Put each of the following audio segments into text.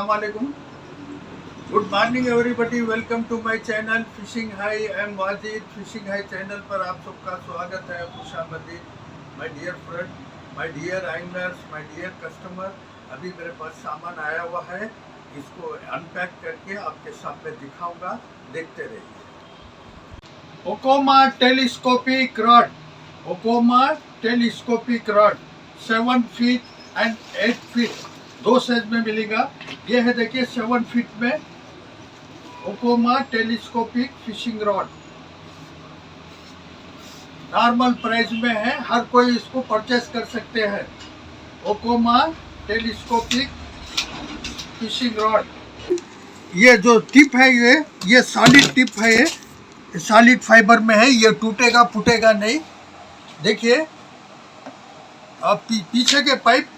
अस्सलाम वालेकुम। Good morning everybody, welcome to my channel fishing high. I am Wajid. Fishing high channel पर आप सबका स्वागत है, खुशामदीद। My dear friend, my dear anglers, my dear customer, अभी मेरे पास सामान आया हुआ है, इसको अनपैक करके आपके सामने दिखाऊंगा, देखते रहिए। Okuma telescopic rod, Okuma telescopic rod 7 feet and 8 feet, दो साइज में मिलेगा। ये है देखिए 7 फीट में Okuma telescopic fishing rod, normal price में है, हर कोई इसको परचेस कर सकते हैं। ओकोमा टेलीस्कोपिक फिशिंग रॉड, ये जो टिप है ये सॉलिड टिप है, ये सॉलिड फाइबर में है, ये टूटेगा फूटेगा नहीं। देखिए अब पीछे के पाइप,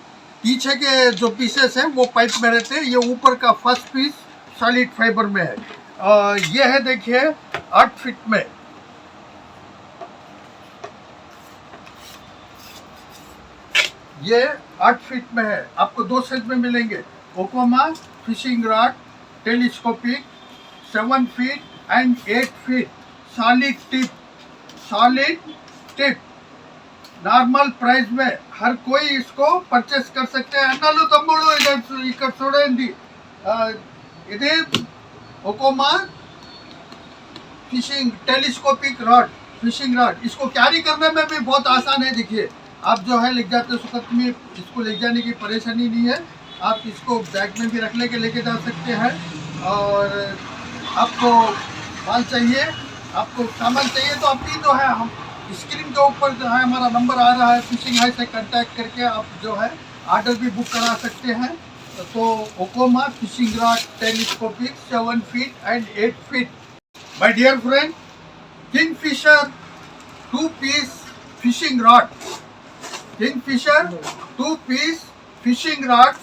पीछे के जो पीसेस हैं वो पाइप में रहते हैं, ये ऊपर का फर्स्ट पीस सॉलिड फाइबर में है। ये है देखिए 8 फीट में, ये 8 फीट में है, आपको दो साइज में मिलेंगे। Okuma fishing rod telescopic 7 feet and 8 feet, solid tip, solid tip, normal price में, हर कोई इसको परचेस कर सकते हैं। अन्नालू तम्बुळु ఇక్కడ చూడండి, ఇది Okuma fishing telescopic rod, fishing rod, इसको कैरी करने में भी बहुत आसान है। देखिए आप जो है लिख जाते वक्त में इसको ले जाने की परेशानी नहीं है, आप इसको बैग में भी रख लेके जा सकते हैं। और आपको माल चाहिए, आपको सामान चाहिए तो अपनी जो है हम स्क्रीन के ऊपर जो है हमारा नंबर आ रहा है, फिशिंग हाई से कांटेक्ट करके आप जो है ऑर्डर भी बुक करा सकते हैं। तो Okuma fishing rod telescopic 7 feet and 8 feet. My dear friend, Kingfisher 2 piece fishing rod, Kingfisher 2 piece fishing rod,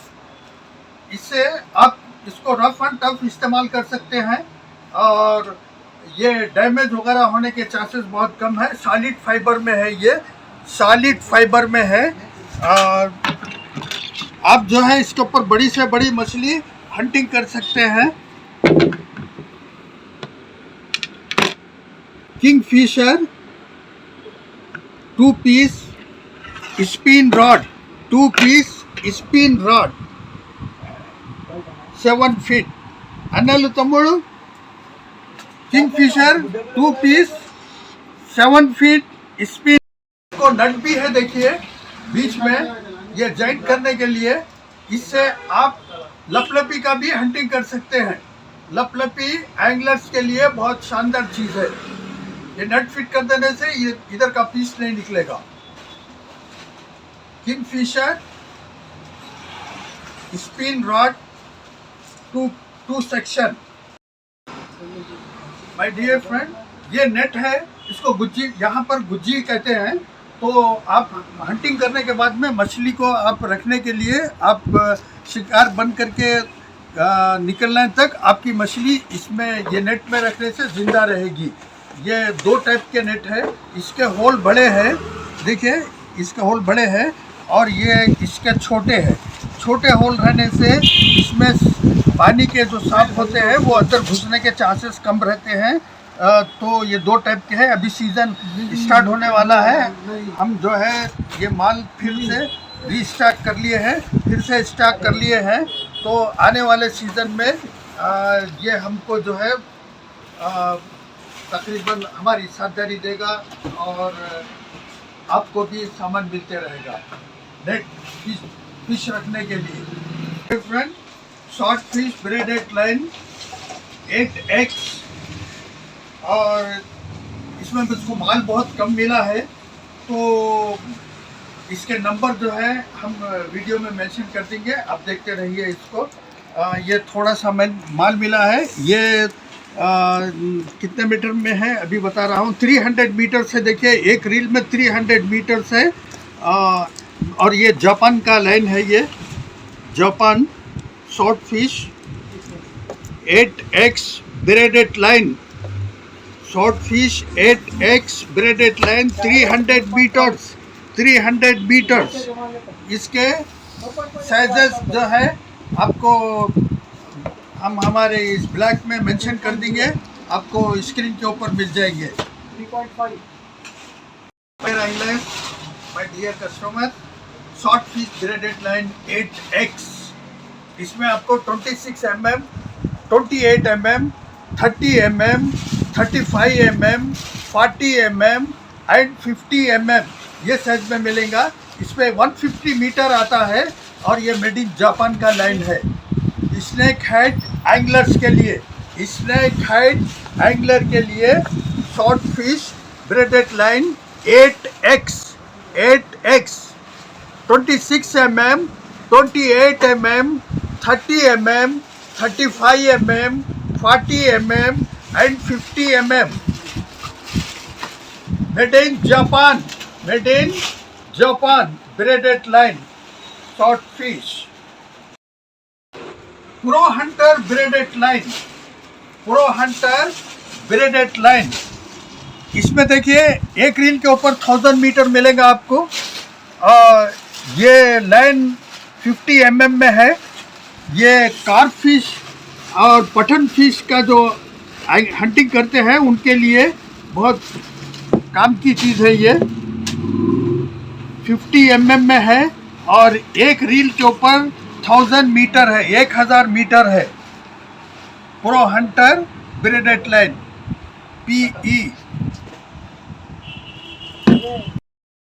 इससे आप इसको रफ एंड टफ इस्तेमाल कर सकते हैं और ये डैमेज वगैरह होने के चांसेस बहुत कम है। सॉलिड फाइबर में है, ये सॉलिड फाइबर में है। और आप जो है इसके ऊपर बड़ी से बड़ी मछली हंटिंग कर सकते हैं। Kingfisher 2 piece spin rod, 2 piece spin rod 7 feet, अन्नालू तम्बुळु किंगफिशर 2 पीस 7 फीट स्पिन। को नट भी है देखिए बीच में, ये जॉइंट करने के लिए, इससे आप लपलपी का भी हंटिंग कर सकते हैं। लपलपी एंगलर्स के लिए बहुत शानदार चीज है। ये नट फिट कर देने से ये इधर का पीस नहीं निकलेगा। Kingfisher spin rod 2 section. My dear friend, ये नेट है, इसको गुज्जी, यहाँ पर गुज्जी कहते हैं। तो आप हंटिंग करने के बाद में मछली को आप रखने के लिए, आप शिकार बन करके निकलने तक आपकी मछली इसमें, ये नेट में रखने से ज़िंदा रहेगी। ये 2 टाइप के नेट है, इसके होल बड़े हैं, देखिए इसके होल बड़े हैं और ये इसके छोटे हैं। छोटे होल रहने से इसमें पानी के जो सांप होते हैं वो अंदर घुसने के चांसेस कम रहते हैं। तो ये 2 टाइप के हैं। अभी सीज़न स्टार्ट होने वाला है, हम जो है ये माल फिर से रीस्टॉक कर लिए हैं, फिर से स्टॉक कर लिए हैं। तो आने वाले सीज़न में ये हमको जो है तकरीबन हमारी साझेदारी देगा और आपको भी सामान मिलते रहेगा नेट फिश रखने के लिए। Friend, short fish braided line 8x, और इसमें मुझको माल बहुत कम मिला है, तो इसके नंबर जो है हम वीडियो में मेंशन कर देंगे, आप देखते रहिए इसको। ये थोड़ा सा माल मिला है, ये कितने मीटर में है अभी बता रहा हूँ। 300 मीटर से, देखिए एक रील में 300 मीटर से। और ये जापान का लाइन है, ये Japan short fish 8x braided line, short fish 8x braided line 300 meters, 300 meters. इसके साइजेस जो है आपको हम हमारे इस ब्लैक में मेंशन कर देंगे, आपको स्क्रीन के ऊपर मिल जाएंगे। 3.5 my dear customer, short fish braided line 8X। इसमें आपको 26 mm, 28 mm, 30 mm, 35 mm, 40 mm and 50 mm ये साइज में मिलेगा। इसमें 150 मीटर आता है और ये मेड इन जापान का लाइन है। स्नैक हेड एंगलर्स के लिए, स्नैक हेड एंगलर के लिए short fish braided line 8X 26 mm, 28 mm, 30 mm, 35 mm, 40 mm and 50 mm made in Japan braided line short fish। Pro Hunter braided line, इसमें देखिए एक reel के ऊपर 1000 मीटर मिलेगा आपको। और ये लाइन 50 mm में है। ये कार्प फिश और पठन फिश का जो हंटिंग करते हैं उनके लिए बहुत काम की चीज़ है। ये 50 mm में है और एक रील के ऊपर 1000 मीटर है, 1000 मीटर है। Pro hunter braided line PE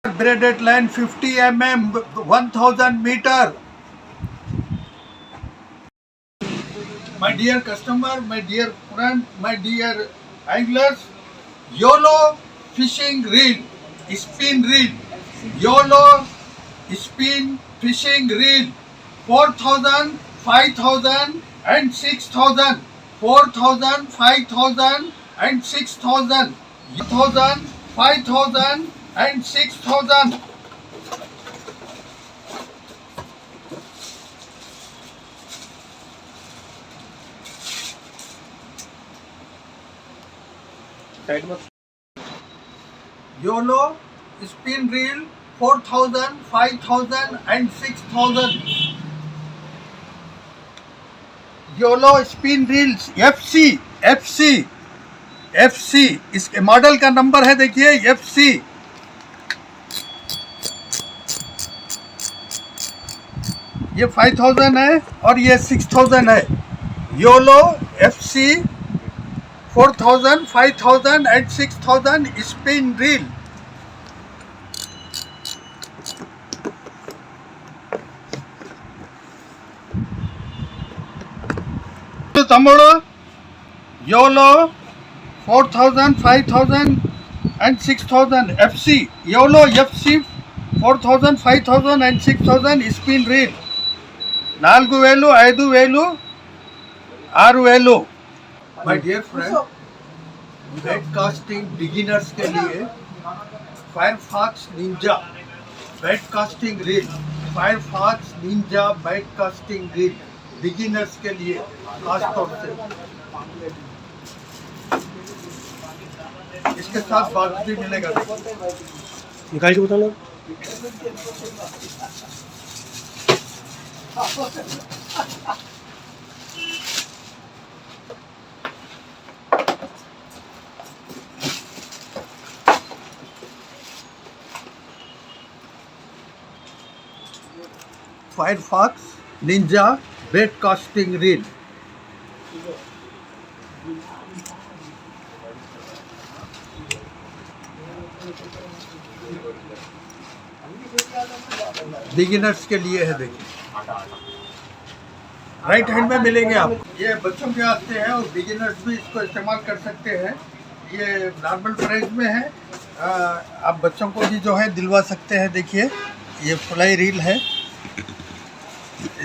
braided line 50 mm 1000 meter. My dear customer, my dear friend, my dear anglers, YOLO fishing reel, spin reel, YOLO spin fishing reel, 4,000, 5,000 and 6,000, 4,000, 5,000 and 6,000, 1,000, 5,000 and 6,000। YOLO spin reel 4,000, 5,000 and 6,000। YOLO spin reels FC इसके model का number है, देखिए FC। ये 5,000 है और ये 6,000 है। YOLO FC 4,000, 5,000 and 6,000 spin reel। तमिळो YOLO 4,000, 5,000 and 6,000 FC, YOLO FC 4,000, 5,000 and 6,000 spin reel। 4,000, 5,000, 6,000। My dear friend, bait casting beginners के लिए Firefox Ninja bait casting reel, Firefox Ninja bait casting reel beginners के लिए खास तौर से। इसके साथ बॉक्स भी मिलेगा, निकाल के बताना। Firefox Ninja bait casting reel. Beginners के लिए है, देखिए राइट हैंड में मिलेंगे आपको। ये बच्चों के वास्ते है और बिगिनर्स भी इसको इस्तेमाल कर सकते हैं। ये नॉर्मल प्राइस में है, आप बच्चों को भी जो है दिलवा सकते हैं। देखिए ये फ्लाई रील है,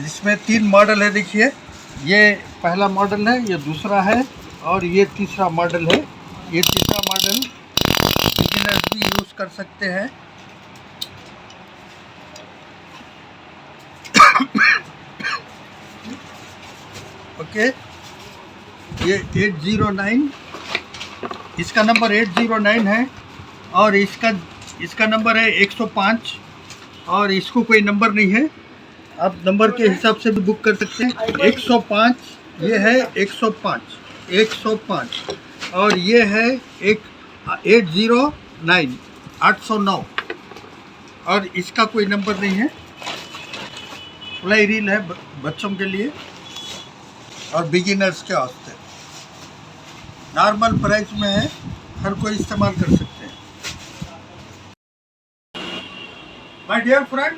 इसमें 3 मॉडल है। देखिए ये पहला मॉडल है, ये दूसरा है और ये तीसरा मॉडल है। ये तीसरा मॉडल बिगिनर्स भी यूज़ कर सकते हैं। ओके, ये 809, इसका नंबर 809 है और इसका नंबर है 105 और इसको कोई नंबर नहीं है, आप नंबर के हिसाब से भी बुक कर सकते हैं। 105 ये है 105 और ये है एक 809 और इसका कोई नंबर नहीं है। प्लाई रील है बच्चों के लिए और बिगिनर्स के वास्ते। नॉर्मल प्राइस में है, हर कोई इस्तेमाल कर सकते हैं। माय डियर फ्रेंड,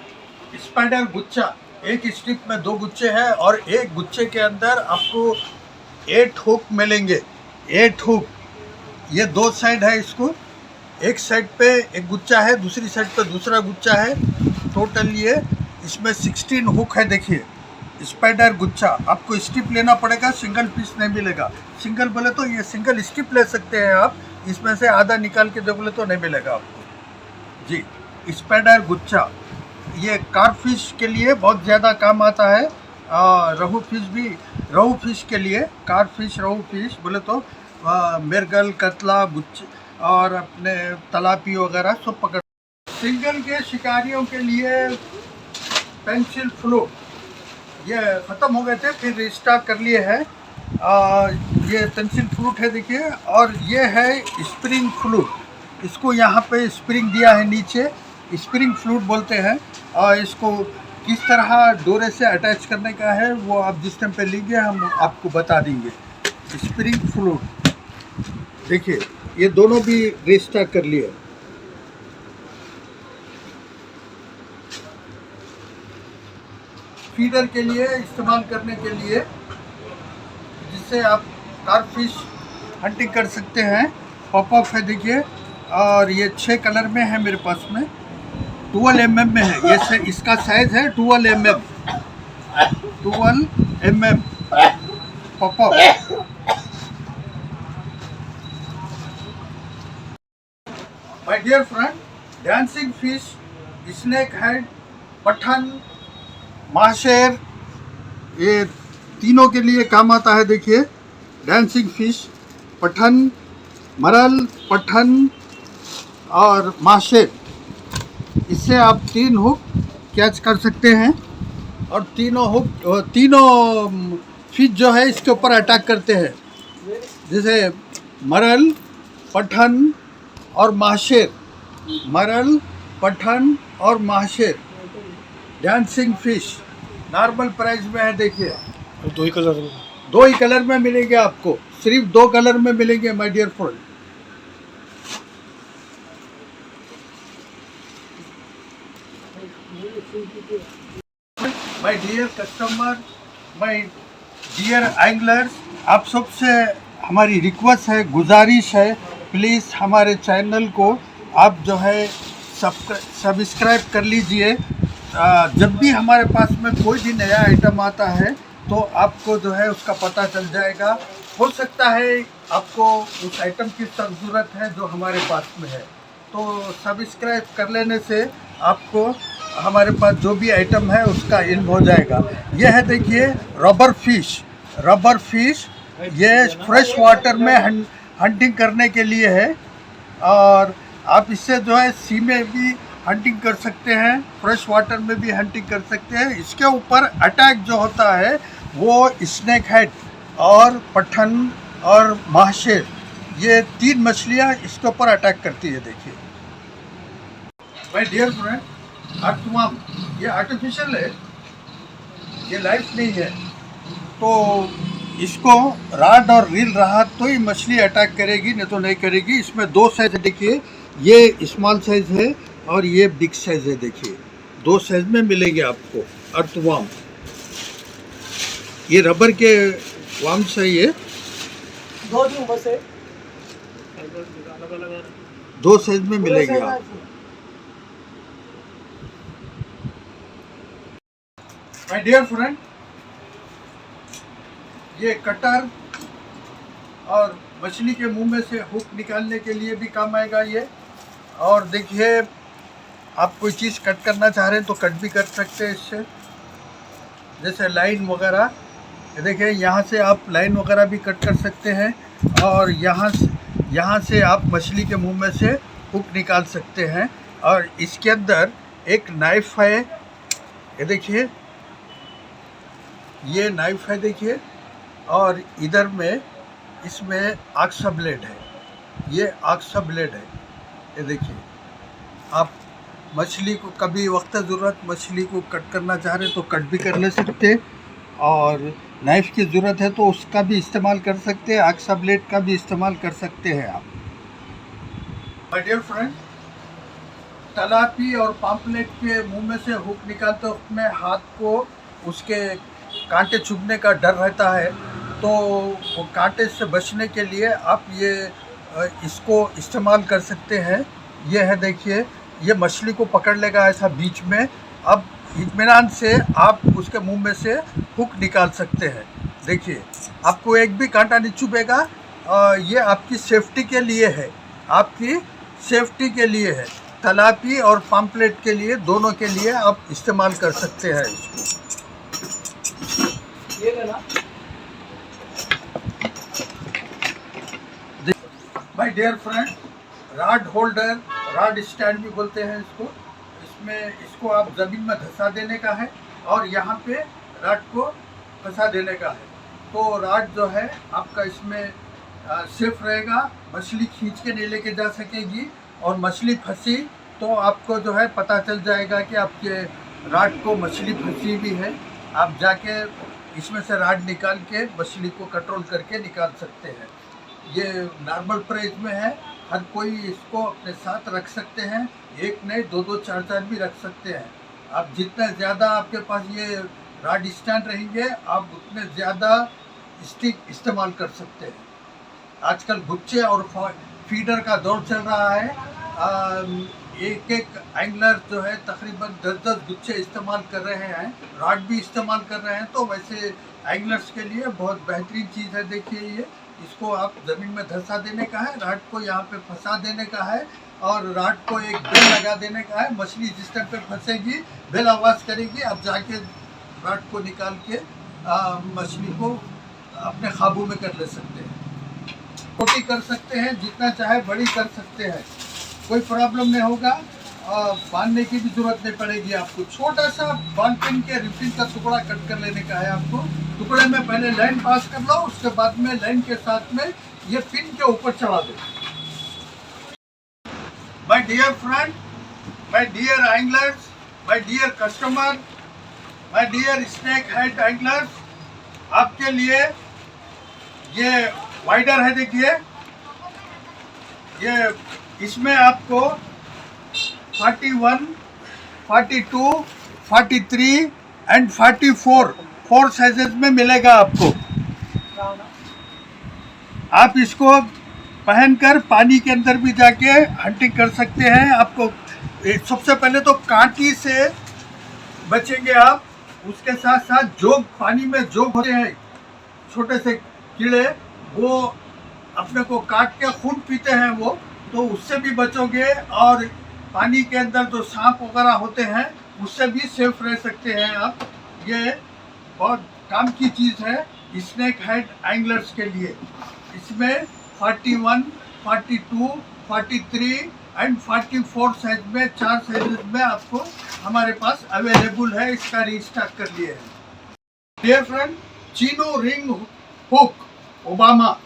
स्पाइडर गुच्छा, एक स्ट्रिप में 2 गुच्छे हैं और एक गुच्छे के अंदर आपको 8 हुक मिलेंगे। 8 हुक, ये 2 साइड है। इसको एक साइड पे एक गुच्छा है, दूसरी साइड पे दूसरा गुच्छा है। टोटल ये इसमें 16 हुक है। देखिए स्पाइडर गुच्छा, आपको स्ट्रिप लेना पड़ेगा, सिंगल पीस नहीं मिलेगा। सिंगल बोले तो ये सिंगल स्ट्रिप ले सकते हैं आप, इसमें से आधा निकाल के दे बोले तो नहीं मिलेगा आपको जी। स्पाइडर गुच्छा ये कारफिश के लिए बहुत ज़्यादा काम आता है। रोहू फिश के लिए, कारफिश रोहू फिश बोले तो मिर्गल, कतला, गुच्छ और अपने तलापी वगैरह सब पकड़। सिंगल के शिकारियों के लिए पेंसिल फ्लूट, ये ख़त्म हो गए थे, फिर रिस्टार्ट कर लिए हैं। ये पेंसिल फ्लूट है देखिए, और ये है स्प्रिंग फ्लूट। इसको यहाँ पे स्प्रिंग दिया है नीचे, स्प्रिंग फ्लूट बोलते हैं। और इसको किस तरह डोरे से अटैच करने का है वो आप जिस टाइम पे लीजिए हम आपको बता देंगे। स्प्रिंग फ्लूट देखिए, ये दोनों भी रिस्टार्ट कर लिए। फीडर के लिए इस्तेमाल करने के लिए, जिससे आप कारफिश हंटिंग कर सकते हैं। पॉपअप है देखिए, और ये 6 कलर में है मेरे पास में। 12 mm में है ये इसका साइज है 12 mm popup. My dear friend, dancing fish, snake head, Pathan, mahseer, ये तीनों के लिए काम आता है। देखिए डांसिंग फिश, पठान, मरल, पठान और माशेर, इससे आप 3 हुक कैच कर सकते हैं। और तीनों फिश जो है इसके ऊपर अटैक करते हैं, जैसे मरल, पठान और माशेर। मरल, पठान और माशेर डांसिंग फिश नॉर्मल प्राइस में है। देखिए 2 ही कलर में, 2 ही कलर में मिलेंगे आपको, सिर्फ 2 कलर में मिलेंगे my dear friend. My dear customer, my dear anglers, आप सबसे हमारी रिक्वेस्ट है, गुजारिश है, प्लीज़ हमारे चैनल को आप जो है सब्सक्राइब कर लीजिए। जब भी हमारे पास में कोई भी नया आइटम आता है तो आपको जो है उसका पता चल जाएगा। हो सकता है आपको उस आइटम की ज़रूरत है जो हमारे पास में है, तो सब्सक्राइब कर लेने से आपको हमारे पास जो भी आइटम है उसका इल्म हो जाएगा। यह है देखिए रबर फिश, ये फ्रेश वाटर में हंटिंग करने के लिए है। और आप इससे जो है सी में भी हंटिंग कर सकते हैं, फ्रेश वाटर में भी हंटिंग कर सकते हैं। इसके ऊपर अटैक जो होता है वो स्नेक हेड और पठान और माशेर, ये 3 मछलियाँ इसके ऊपर अटैक करती है। देखिए माय डियर फ्रेंड, अर्थवर्म ये आर्टिफिशियल है, ये लाइफ नहीं है। तो इसको राड और रील रहा तो ही मछली अटैक करेगी, नहीं तो नहीं करेगी। इसमें 2 साइज है देखिए, ये स्मॉल साइज है और ये बिग साइज है। देखिए 2 साइज में मिलेंगे आपको अर्थवर्म। ये रबर के वर्म्स है, ये 2 दिन बस है, 2 साइज में मिलेंगे आपको। माय डियर फ्रेंड, ये कटर और मछली के मुंह में से हुक निकालने के लिए भी काम आएगा ये। और देखिए आप कोई चीज़ कट करना चाह रहे हैं तो कट भी कर सकते हैं इससे, जैसे लाइन वगैरह। देखिए यहाँ से आप लाइन वगैरह भी कट कर सकते हैं, और यहाँ से आप मछली के मुंह में से हुक निकाल सकते हैं। और इसके अंदर एक नाइफ है, ये देखिए ये नाइफ है देखिए। और इधर में इसमें आक्सा ब्लेड है, ये आक्सा ब्लेड है। ये देखिए, आप मछली को कभी वक्त ज़रूरत मछली को कट करना चाह रहे तो कट भी कर ले सकते, और नाइफ़ की ज़रूरत है तो उसका भी इस्तेमाल कर सकते हैं, आक्सा ब्लेड का भी इस्तेमाल कर सकते हैं आप। माय डियर फ्रेंड, तलापी और पाम्पलेट के मुंह में से हुक निकालते वक्त में हाथ को उसके कांटे चुभने का डर रहता है, तो वो कांटे से बचने के लिए आप ये इसको इस्तेमाल कर सकते हैं। ये है, देखिए, ये मछली को पकड़ लेगा ऐसा बीच में। अब इत्मीनान से आप उसके मुंह में से हुक निकाल सकते हैं। देखिए, आपको एक भी कांटा नहीं चुभेगा। ये आपकी सेफ्टी के लिए है, आपकी सेफ्टी के लिए है। तलापी और पाम्पलेट के लिए, दोनों के लिए आप इस्तेमाल कर सकते हैं इसको। ये लेना। My dear friend, rod holder, rod stand भी बोलते हैं इसको। इसको आप ज़मीन में धंसा देने का है और यहाँ पे रॉड को फंसा देने का है, तो रॉड जो है आपका इसमें सेफ रहेगा, मछली खींच के नहीं लेके जा सकेगी, और मछली फंसी तो आपको जो है पता चल जाएगा कि आपके रॉड को मछली फंसी भी है। आप जाके इसमें से रॉड निकाल के मछली को कंट्रोल करके निकाल सकते हैं। ये नॉर्मल प्राइस में है, हर कोई इसको अपने साथ रख सकते हैं, एक नहीं, दो दो चार चार भी रख सकते हैं। आप जितना ज़्यादा आपके पास ये रॉड स्टैंड रहेंगे, आप उतने ज़्यादा स्टिक इस्तेमाल कर सकते हैं। आजकल गुच्छे और फीडर का दौर चल रहा है। एक एक एंगलर जो है तकरीबन 10-10 गुच्छे इस्तेमाल कर रहे हैं, रॉड भी इस्तेमाल कर रहे हैं, तो वैसे एंगलर्स के लिए बहुत बेहतरीन चीज़ है। देखिए, ये इसको आप ज़मीन में धंसा देने का है, रॉड को यहाँ पे फंसा देने का है, और रॉड को एक बेल लगा देने का है। मछली जिस टाइम पे फंसेगी बेल आवाज़ करेगी, आप जाके रॉड को निकाल के मछली को अपने काबू में कर ले सकते हैं। छोटी कर सकते हैं, जितना चाहे बड़ी कर सकते हैं, कोई प्रॉब्लम नहीं होगा। बांधने की भी जरूरत नहीं पड़ेगी आपको। छोटा सा बॉल पेन के रिफिल का टुकड़ा कट कर लेने का है आपको। टुकड़े में पहले लाइन पास कर लो, उसके बाद में लाइन के साथ में ये पिन के ऊपर चढ़ा दो। My dear friend, my dear anglers, my dear customer, my dear snake head anglers, आपके लिए ये वाइडर है। देखिए, ये इसमें आपको 41, 42, 43 एंड 44 4 साइजेस में मिलेगा आपको। आप इसको पहनकर पानी के अंदर भी जाके हंटिंग कर सकते हैं। आपको सबसे पहले तो कांटी से बचेंगे आप, उसके साथ साथ जोग, पानी में जोग होते हैं छोटे से कीड़े, वो अपने को काट के खून पीते हैं, वो तो उससे भी बचोगे, और पानी के अंदर जो सांप वगैरह होते हैं उससे भी सेफ रह सकते हैं आप। ये बहुत काम की चीज़ है स्नेक हेड एंगलर्स के लिए। इसमें 41, 42, 43 एंड 44 साइज में, 4 साइज में आपको हमारे पास अवेलेबल है। इसका रीस्टॉक कर लिए हैं। डियर फ्रेंड, चीनो रिंग हुक ओबामा,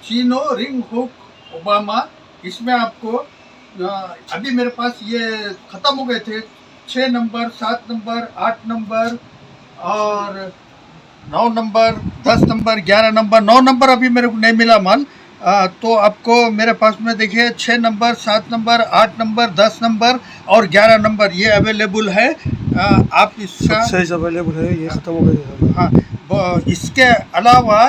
चीनो रिंग हुक ओबामा, इसमें आपको अभी मेरे पास ये ख़त्म हो गए थे। 6 नंबर, 7 नंबर, 8 नंबर और 9 नंबर, 10 नंबर, 11 नंबर, 9 नंबर अभी मेरे को नहीं मिला माल। तो आपको मेरे पास में देखिए 6 नंबर, 7 नंबर, 8 नंबर, 10 नंबर और 11 नंबर ये अवेलेबल है। आप इसका साइज अवेलेबल है, ये ख़त्म हो गया। हाँ, इसके अलावा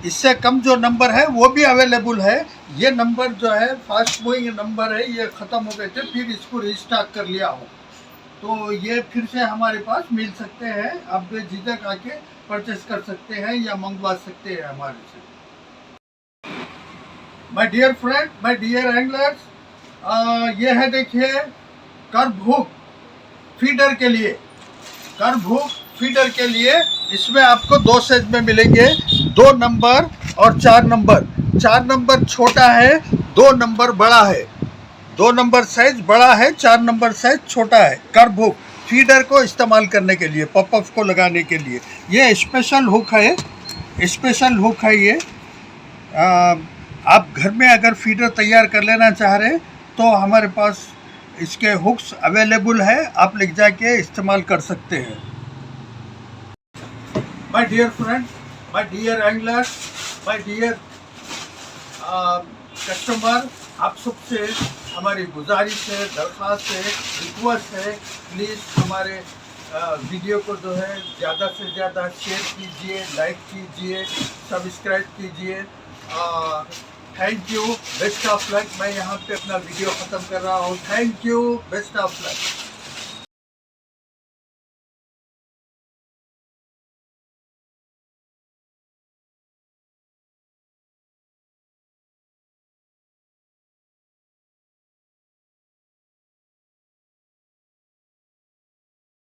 इससे कम जो नंबर है वो भी अवेलेबल है। ये नंबर जो है फास्ट मूविंग नंबर है, ये ख़त्म हो गए थे, फिर इसको रिस्टॉक कर लिया हूँ, तो ये फिर से हमारे पास मिल सकते हैं। आप बेझिझक आके परचेस कर सकते हैं या मंगवा सकते हैं हमारे से। My dear friend, my dear anglers, ये है देखिए कर्व हुक फीडर के लिए। कर्व हुक फीडर के लिए इसमें आपको 2 साइज में मिलेंगे, 2 नंबर और 4 नंबर। 4 नंबर छोटा है, 2 नंबर बड़ा है। 2 नंबर साइज बड़ा है, 4 नंबर साइज छोटा है। कर्व हुक फीडर को इस्तेमाल करने के लिए, पॉपअप को लगाने के लिए ये स्पेशल हुक है। स्पेशल हुक है ये। आप घर में अगर फीडर तैयार कर लेना चाह रहे तो हमारे पास इसके हुक्स अवेलेबल है, आप ले जाके इस्तेमाल कर सकते हैं। My dear friend, my dear angler, my dear customer, आप सबसे हमारी गुजारिश है, दरख्वास्त है, रिक्वेस्ट है, प्लीज़ हमारे वीडियो को जो है ज़्यादा से ज़्यादा शेयर कीजिए, लाइक कीजिए, सब्सक्राइब कीजिए। Thank you, best of luck. मैं यहाँ पे अपना वीडियो ख़त्म कर रहा हूँ। Thank you, best of luck.